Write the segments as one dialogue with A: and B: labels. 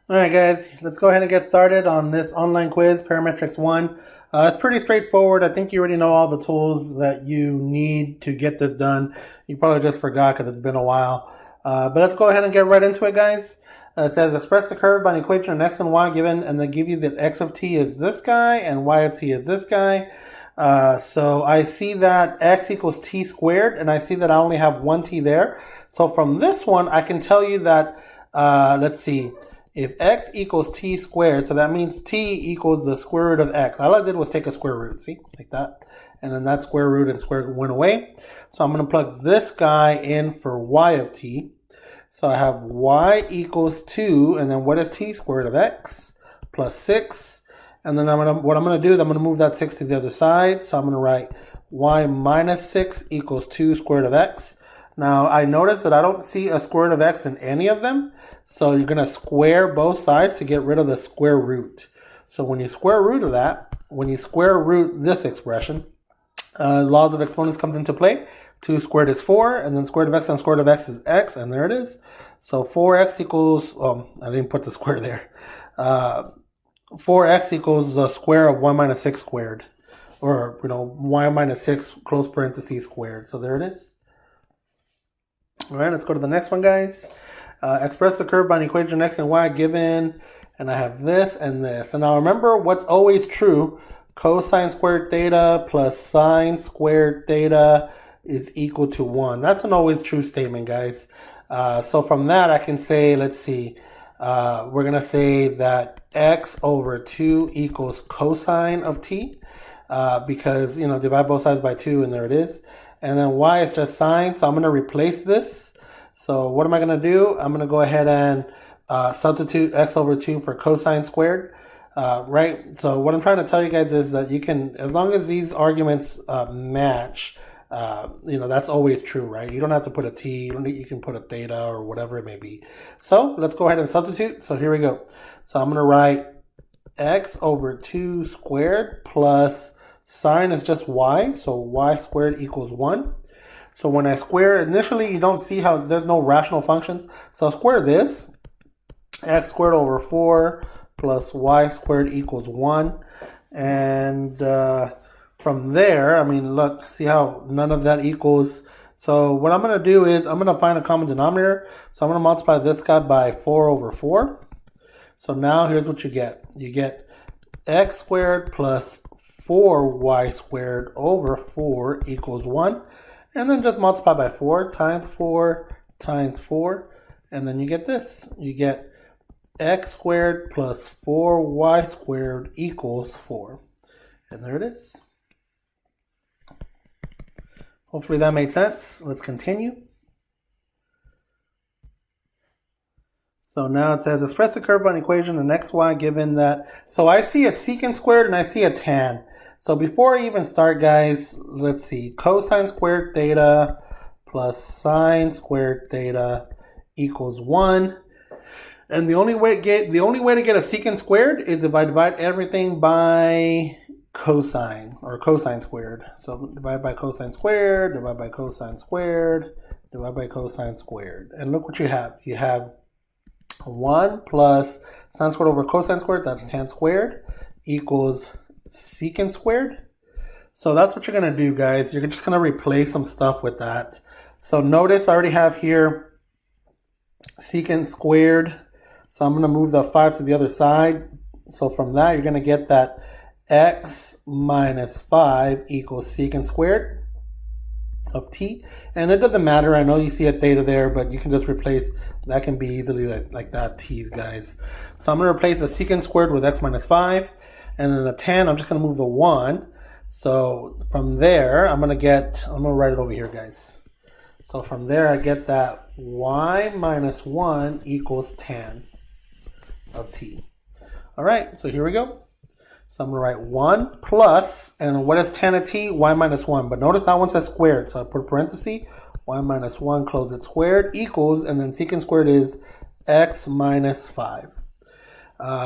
A: Alright guys, let's go ahead and get started on this online quiz, Parametrics 1. It's pretty straightforward. I think you already know all the tools that you need to get this done. You probably just forgot because it's been a while. But let's go ahead and get right into it, guys. It says express the curve by an equation of x and y given, and they give you that x of t is this guy and y of t is this guy. So I see that x equals t squared, and I see that I only have one t there. So from this one, I can tell you that, let's see, if x equals t squared, so that means t equals the square root of x. All I did was take a square root, see, like that. And then that square root and square root went away. So I'm going to plug this guy in for y of t. So I have y equals 2, and then what is t? Square root of x plus 6. And then what I'm going to do is I'm going to move that 6 to the other side. So I'm going to write y minus 6 equals 2 square root of x. Now I notice that I don't see a square root of x in any of them. So you're going to square both sides to get rid of the square root. So when you square root of that, when you square root this expression, laws of exponents comes into play. 2 squared is 4, and then square root of x and square root of x is x, and there it is. So 4x equals, I didn't put the square there. 4x equals the square of 1 minus 6 squared. Or, y minus 6 close parentheses squared. So there it is. All right, let's go to the next one, guys. Express the curve by an equation x and y given, and I have this and this. And now remember what's always true: cosine squared theta plus sine squared theta is equal to 1. That's an always true statement, guys. So from that I can say, let's see, we're going to say that x over 2 equals cosine of t, because, divide both sides by 2, and there it is. And then y is just sine, so I'm going to replace this. So what am I going to do? I'm going to go ahead and substitute x over 2 for cosine squared, right? So what I'm trying to tell you guys is that you can, as long as these arguments match, that's always true, right? You don't have to put a t, you can put a theta or whatever it may be. So let's go ahead and substitute. So here we go. So I'm going to write x over 2 squared plus sine is just y, so y squared equals 1. So when I square, initially you don't see how there's no rational functions. So I'll square this, x squared over 4 plus y squared equals 1. And from there, look, see how none of that equals. So what I'm going to do is I'm going to find a common denominator. So I'm going to multiply this guy by 4 over 4. So now here's what you get. You get x squared plus 4y squared over 4 equals 1. And then just multiply by 4 times 4 times 4. And then you get this. You get x squared plus 4y squared equals 4. And there it is. Hopefully that made sense. Let's continue. So now it says express the curve by an equation of xy given that. So I see a secant squared and I see a tan. So before I even start, guys, let's see, cosine squared theta plus sine squared theta equals 1. And the only way to get a secant squared is if I divide everything by cosine, or cosine squared. So divide by cosine squared, divide by cosine squared, divide by cosine squared. And look what you have. You have 1 plus sine squared over cosine squared, that's tan squared, equals secant squared. So that's what you're going to do, guys. You're just going to replace some stuff with that. So notice I already have here secant squared. So I'm going to move the 5 to the other side. So from that, you're going to get that x minus 5 equals secant squared of t. And it doesn't matter. I know you see a theta there, but you can just replace. That can be easily like that, t's, guys. So I'm going to replace the secant squared with x minus 5. And then the tan, I'm just going to move the 1. So from there, I'm going to write it over here, guys. So from there, I get that y minus 1 equals tan of t. All right, so here we go. So I'm going to write 1 plus, and what is tan of t? Y minus 1. But notice that one says squared. So I put a parenthesis, y minus 1, close it, squared, equals, and then secant squared is x minus 5.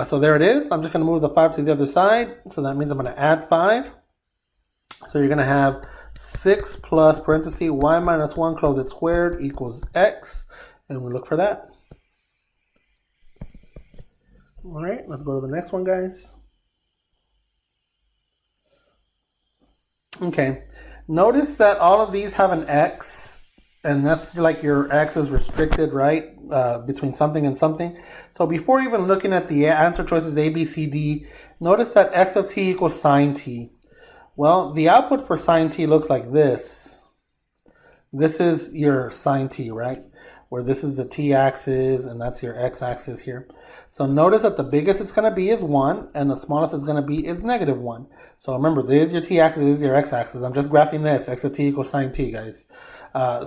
A: So there it is. I'm just going to move the 5 to the other side. So that means I'm going to add 5. So you're going to have 6 plus parenthesis y minus 1 close it squared equals x. And we look for that. All right, let's go to the next one, guys. Okay, notice that all of these have an x, and that's like your x is restricted, right, between something and something. So before even looking at the answer choices A, B, C, D, notice that x of t equals sine t. Well, the output for sine t looks like this. This is your sine t, right? Where this is the t-axis, and that's your x-axis here. So notice that the biggest it's going to be is 1, and the smallest it's going to be is -1. So remember, there's your t-axis, this is your x-axis. I'm just graphing this, x of t equals sine t, guys.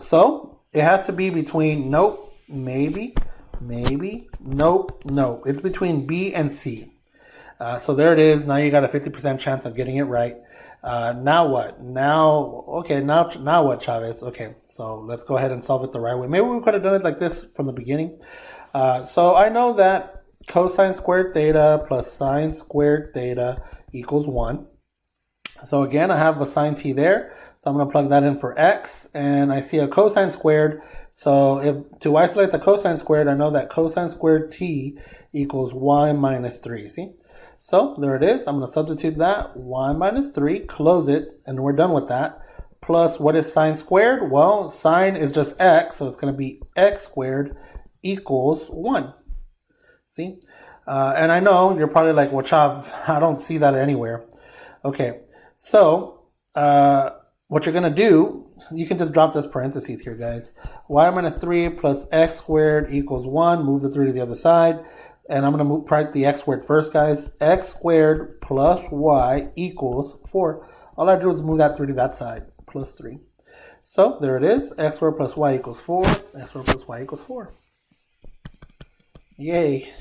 A: So it has to be between, nope, maybe, nope, nope. It's between B and C. So there it is. Now you got a 50% chance of getting it right. Now what? Now what, Chavez? Okay, so let's go ahead and solve it the right way. Maybe we could have done it like this from the beginning. So I know that cosine squared theta plus sine squared theta equals 1. So again, I have a sine t there. So I'm going to plug that in for x, and I see a cosine squared. So to isolate the cosine squared, I know that cosine squared t equals y minus 3. See? So there it is. I'm going to substitute that, y minus 3, close it, and we're done with that. Plus, what is sine squared? Well, sine is just x, so it's going to be x squared equals 1. See? And I know you're probably like, well, Chav, I don't see that anywhere. Okay, so what you're going to do, you can just drop this parentheses here, guys. Y minus 3 plus x squared equals 1. Move the 3 to the other side. And I'm going to write the x squared first, guys. X squared plus y equals 4. All I do is move that 3 to that side, plus 3. So there it is. X squared plus y equals 4. X squared plus y equals 4. Yay.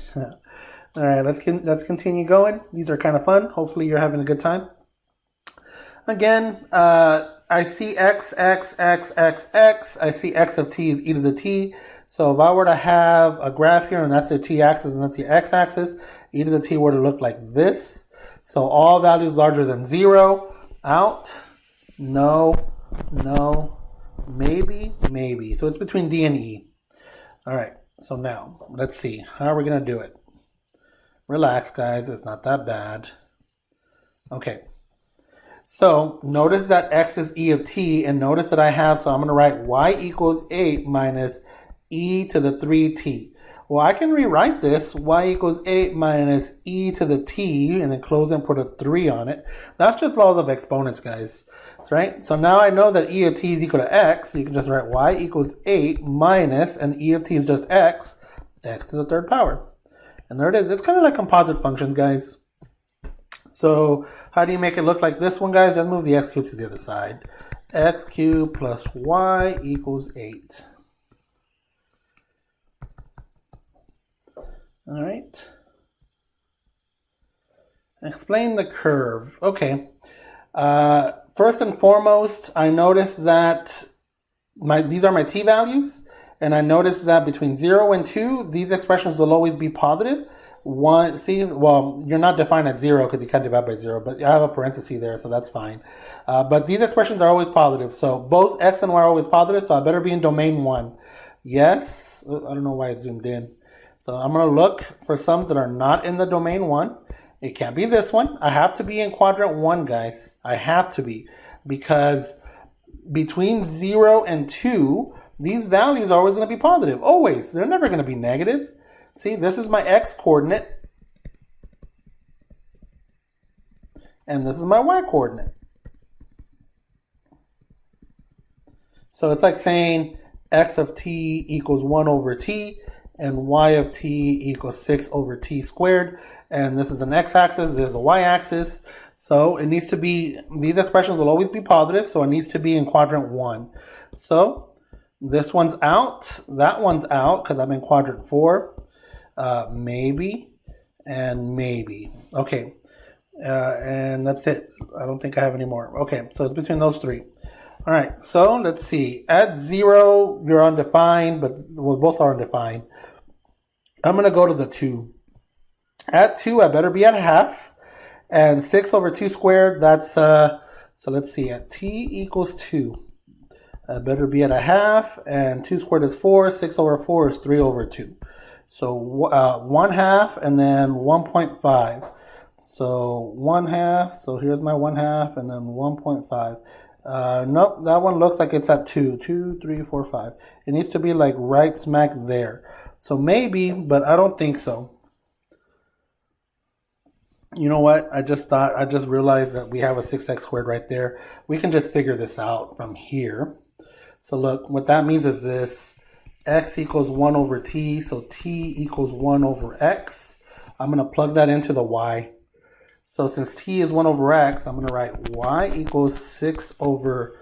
A: All right, let's continue going. These are kind of fun. Hopefully you're having a good time. Again, I see x. I see x of t is e to the t. So if I were to have a graph here, and that's your t-axis and that's your x-axis, e to the t were to look like this. So all values larger than 0, out, no, maybe. So it's between D and E. All right, so now let's see. How are we going to do it? Relax, guys. It's not that bad. Okay. So notice that x is e of t, and notice that I have, so I'm going to write y equals 8 minus e to the 3t. Well, I can rewrite this, y equals 8 minus e to the t, and then close and put a 3 on it. That's just laws of exponents, guys. Right? So now I know that e of t is equal to x, so you can just write y equals 8 minus, and e of t is just x to the third power. And there it is. It's kind of like composite functions, guys. So how do you make it look like this one, guys? Just move the x cubed to the other side. X cubed plus y equals 8. All right. Explain the curve. Okay. First and foremost, I noticed that these are my t values, and I noticed that between 0 and 2, these expressions will always be positive. Well, you're not defined at 0 because you can't divide by 0, but I have a parenthesis there, so that's fine. But these expressions are always positive, so both x and y are always positive, so I better be in domain 1. Yes, I don't know why it zoomed in. So I'm going to look for sums that are not in the domain 1. It can't be this one. I have to be in quadrant 1, guys. I have to be, because between 0 and 2, these values are always going to be positive. Always. They're never going to be negative. See, this is my x coordinate, and this is my y coordinate. So it's like saying x of t equals 1 over t, and y of t equals 6 over t squared. And this is an x-axis, there's a y-axis. So it needs to be, these expressions will always be positive, so it needs to be in quadrant 1. So this one's out, that one's out, because I'm in quadrant 4. Maybe, and maybe. Okay, and that's it. I don't think I have any more. Okay, so it's between those 3. All right, so let's see. At 0, you're undefined, but well, both are undefined. I'm going to go to the 2. At 2, I better be at half. And 6 over 2 squared, that's, so let's see, at t equals 2. I better be at a half, and 2 squared is 4. 6 over 4 is 3 over 2. So 1/2 and then 1.5. So 1/2, so here's my 1/2 and then 1.5. Nope, that one looks like it's at 2, 2, 3, 4, 5. It needs to be like right smack there. So maybe, but I don't think so. You know what? I just realized that we have a 6x squared right there. We can just figure this out from here. So look, what that means is this: x equals 1 over t, so t equals 1 over x. I'm going to plug that into the y. So since t is 1 over x, I'm going to write y equals 6 over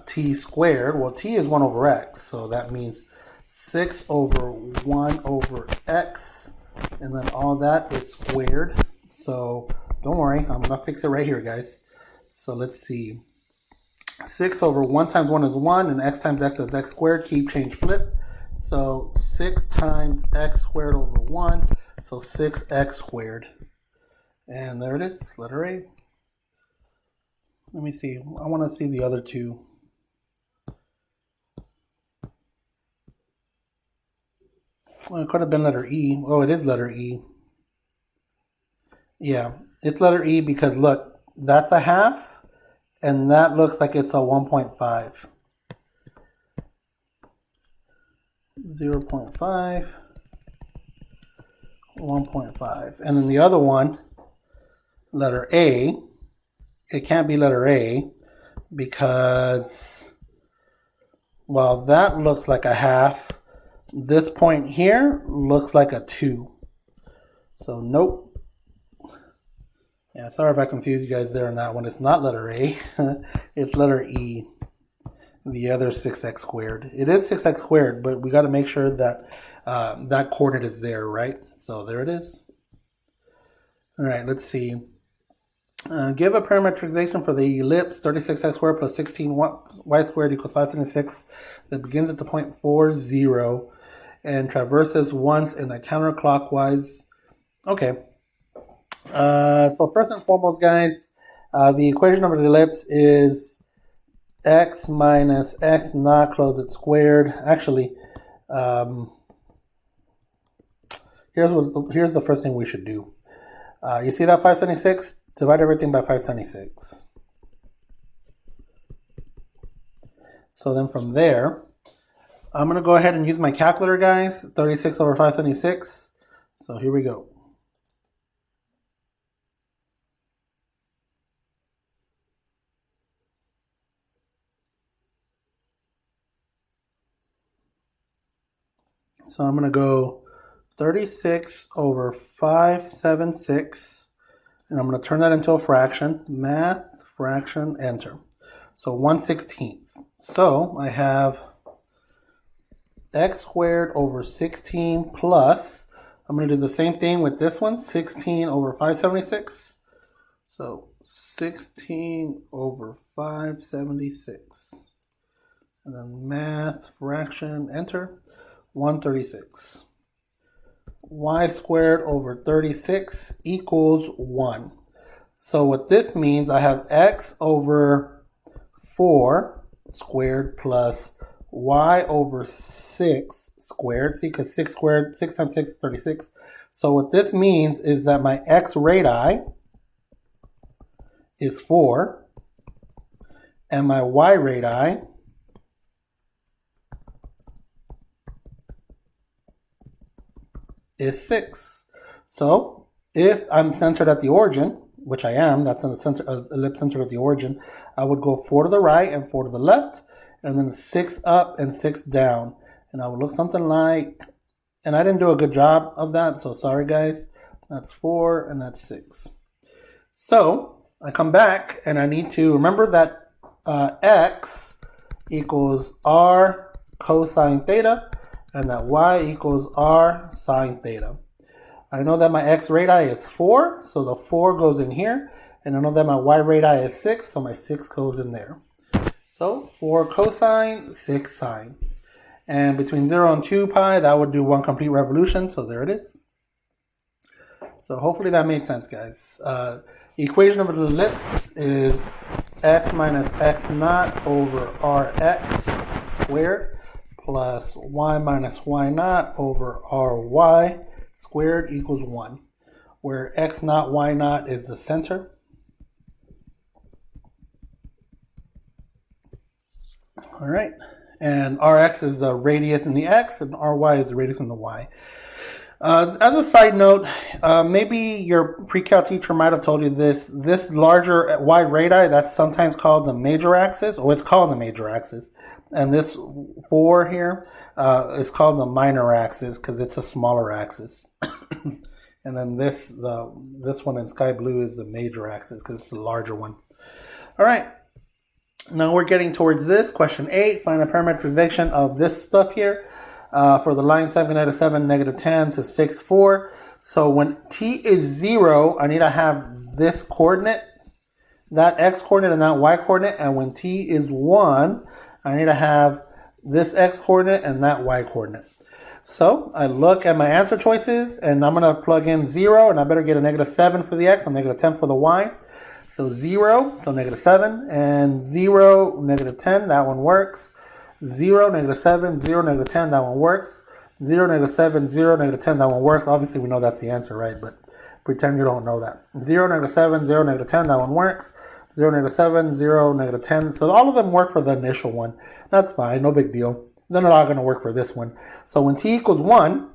A: t squared. Well, t is 1 over x, so that means 6 over 1 over x, and then all that is squared. So don't worry, I'm going to fix it right here, guys. So let's see. 6 over 1 times 1 is 1, and x times x is x squared. Keep, change, flip. So 6 times x squared over 1, so 6x squared. And there it is, letter A. Let me see. I want to see the other two. Well, it could have been letter E. Oh, it is letter E. Yeah, it's letter E because look, that's a half, and that looks like it's a 1.5. 0.5, 1.5. And then the other one, letter A, it can't be letter A because, well, that looks like a half. This point here looks like a 2. So nope. Yeah, sorry if I confused you guys there on that one. It's not letter A. It's letter E. The other 6x squared. It is 6x squared, but we got to make sure that that coordinate is there, right? So there it is. All right, let's see. Give a parametrization for the ellipse 36x squared plus 16y squared equals 576 that begins at the point 4, 0 and traverses once in a counterclockwise. Okay. So first and foremost, guys, the equation of the ellipse is x minus x naught close it squared. Actually, here's the first thing we should do. You see that 576? Divide everything by 576. So then from there, I'm going to go ahead and use my calculator, guys. 36 over 576. So here we go. So I'm going to go 36 over 576, and I'm going to turn that into a fraction. Math, fraction, enter. So 1/16. So I have x squared over 16 plus, I'm going to do the same thing with this one, 16 over 576. So 16 over 576. And then math, fraction, enter. 136. Y squared over 36 equals 1. So what this means, I have x over 4 squared plus y over 6 squared. See, because 6 squared, 6 times 6 is 36. So what this means is that my x radii is 4, and my y radii is 6. So if I'm centered at the origin, which I am, that's in the center, ellipse centered at the origin, I would go 4 to the right and 4 to the left, and then 6 up and 6 down. And I would look something like, and I didn't do a good job of that, so sorry guys. That's 4 and that's 6. So I come back and I need to remember that x equals r cosine theta, and that y equals r sine theta. I know that my x radii is 4, so the 4 goes in here. And I know that my y radii is 6, so my 6 goes in there. So 4 cosine, 6 sine. And between 0 and 2 pi, that would do 1 complete revolution. So there it is. So hopefully that made sense, guys. The equation of an ellipse is x minus x naught over rx squared plus y minus y naught over ry squared equals 1, where x naught, y naught is the center. All right, and rx is the radius in the x, and ry is the radius in the y. As a side note, maybe your pre-cal teacher might have told you this larger y radii, that's sometimes called the major axis, or it's called the major axis. And this 4 here is called the minor axis because it's a smaller axis. And then this one in sky blue is the major axis because it's the larger one. All right. Now we're getting towards this. Question 8, find a parameterization of this stuff here. For the line segment -7, -10 to 6, 4. So when t is 0, I need to have this coordinate, that x coordinate and that y coordinate. And when t is 1, I need to have this x coordinate and that y coordinate. So I look at my answer choices, and I'm going to plug in 0, and I better get a -7 for the x and -10 for the y. So 0, so -7, and 0, -10, that one works. 0, -7, 0, -10, that one works. 0, -7, 0, -10, that one works. Obviously, we know that's the answer, right? But pretend you don't know that. 0, -7, 0, -10, that one works. 0, -7, 0, -10. So all of them work for the initial one. That's fine, no big deal. They're not going to work for this one. So when t equals 1,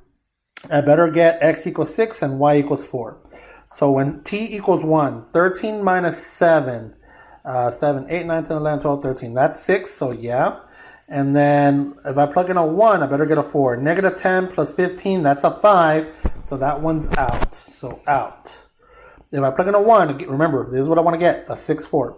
A: I better get x equals 6 and y equals 4. So when t equals 1, 13 minus 7, 7, 8, 9, 10, 11, 12, 13. That's 6, so yeah. And then if I plug in a 1, I better get a 4. -10 plus 15, that's a 5. So that one's out. So out. If I plug in a 1, remember, this is what I want to get, a 6, 4.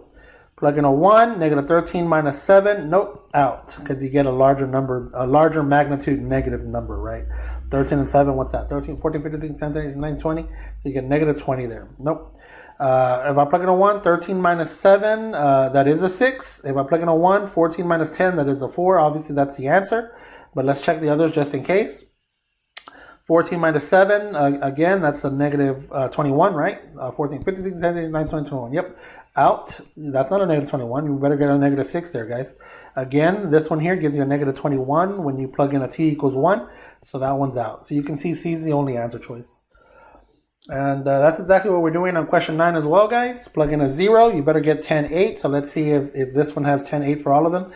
A: Plug in a 1, -13 minus 7, nope, out. Because you get a larger number, a larger magnitude negative number, right? 13 and 7, what's that? 13, 14, 15, 16, 17, 18, 19, 20. So you get -20 there. Nope. If I plug in a 1, 13 minus 7, that is a 6. If I plug in a 1, 14 minus 10, that is a 4. Obviously, that's the answer. But let's check the others just in case. 14 minus 7, again, that's a -21, right? 14, 15, 16, 17, 18, 19, 20, 21. Yep, out. That's not a -21. You better get a -6 there, guys. Again, this one here gives you a -21 when you plug in a t equals 1. So that one's out. So you can see C is the only answer choice. And that's exactly what we're doing on question 9 as well, guys. Plug in a 0, you better get 10, 8. So let's see if this one has 10, 8 for all of them.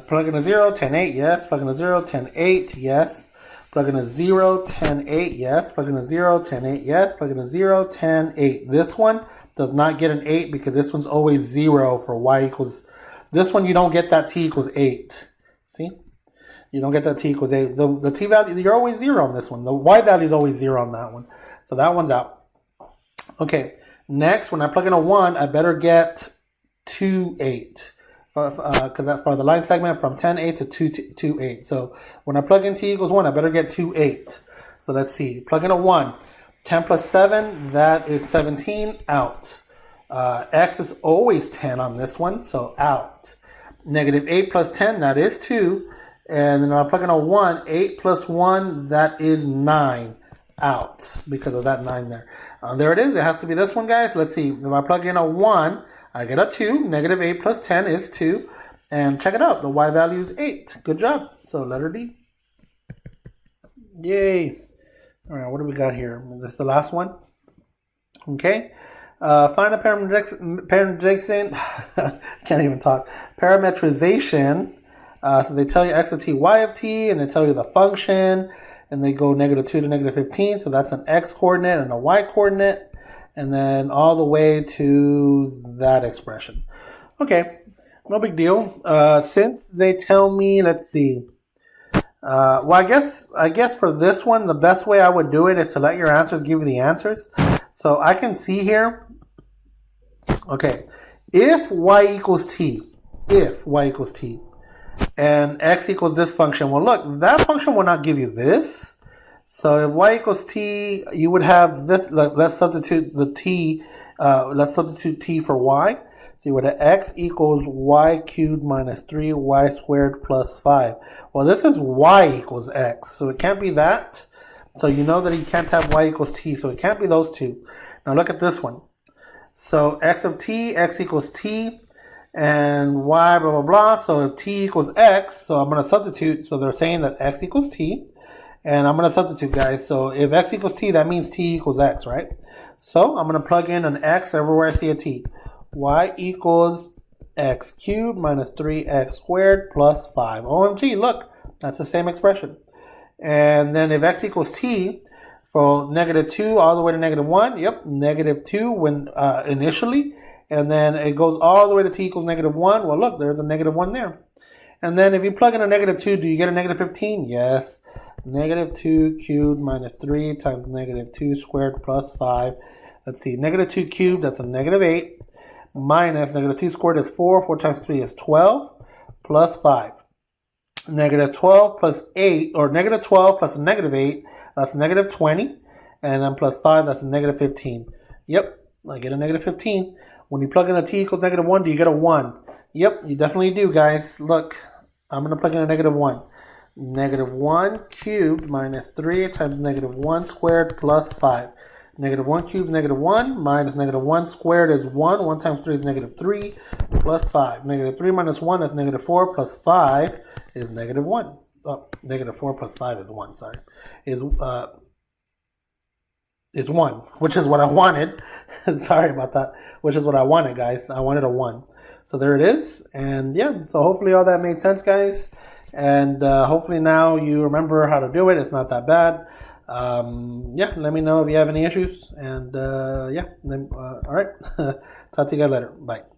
A: Plug in a 0, 10, 8, yes. Plug in a 0, 10, 8, yes. Plug in a 0, 10, 8, yes. Plug in a 0, 10, 8, yes. Plug in a 0, 10, 8. This one does not get an 8 because this one's always 0 for y equals. This one you don't get that t equals 8. See? You don't get that t equals 8. The t value, you're always 0 on this one. The y value is always 0 on that one. So that one's out. Okay, next, when I plug in a 1, I better get 2, 8. Because that's for the line segment from 10, 8 to 2, 8. So when I plug in t equals 1, I better get 2, 8. So let's see. Plug in a 1. 10 plus 7, that is 17, out. X is always 10 on this one, so out. -8 plus 10, that is 2. And then I plug in a 1. 8 plus 1, that is 9. Out because of that 9 there. There it is. It has to be this one, guys. Let's see. If I plug in a 1, I get a 2. -8 plus 10 is 2. And check it out. The y value is 8. Good job. So letter D. Yay. All right. What do we got here? Is this the last one? Okay. Find a parametrization. Can't even talk. Parametrization. So they tell you x of t, y of t, and they tell you the function. And they go -2 to -15, so that's an x coordinate and a y coordinate, and then all the way to that expression. Okay, no big deal. Since they tell me, let's see. Well, I guess for this one, the best way I would do it is to let your answers give you the answers. So I can see here. Okay, if y equals t, and x equals this function. Well, look, that function will not give you this. So if y equals t, you would have this. Let's substitute the t. Let's substitute t for y. So you would have x equals y cubed minus 3y squared plus 5. Well, this is y equals x, so it can't be that. So you know that you can't have y equals t, so it can't be those two. Now look at this one. So x of t, x equals t. and y blah blah blah. So if t equals x, so I'm going to substitute. So they're saying that x equals t, and I'm going to substitute, guys. So if x equals t, that means t equals x, right? So I'm going to plug in an x everywhere I see a t. Y equals x cubed minus 3x squared plus 5. OMG, look, that's the same expression. And then if x equals t, for -2 all the way to -1, yep, -2 when initially, and then it goes all the way to t equals -1. Well, look, there's a -1 there. And then if you plug in a -2, do you get a -15? Yes. -2 cubed minus 3 times -2 squared plus 5. Let's see, -2 cubed, that's a -8, minus -2 squared is 4. 4 times 3 is 12, plus 5. -12 plus 8, or -12 plus a -8, that's -20, and then plus 5, that's a -15. Yep, I get a -15. When you plug in a t equals -1, do you get a 1? Yep, you definitely do, guys. Look, I'm going to plug in a -1. -1 cubed minus 3 times -1 squared plus 5. -1 cubed is -1 minus -1 squared is 1. 1 times 3 is -3 plus 5. -3 minus 1 is -4 plus 5 is -1. Oh, -4 plus 5 is 1, sorry. Is 1, which is what I wanted. Sorry about that. Which is what I wanted, guys. I wanted a 1. So there it is. And yeah, so hopefully all that made sense, guys. And hopefully now you remember how to do it. It's not that bad. Yeah, let me know if you have any issues. And yeah, all right. Talk to you guys later. Bye.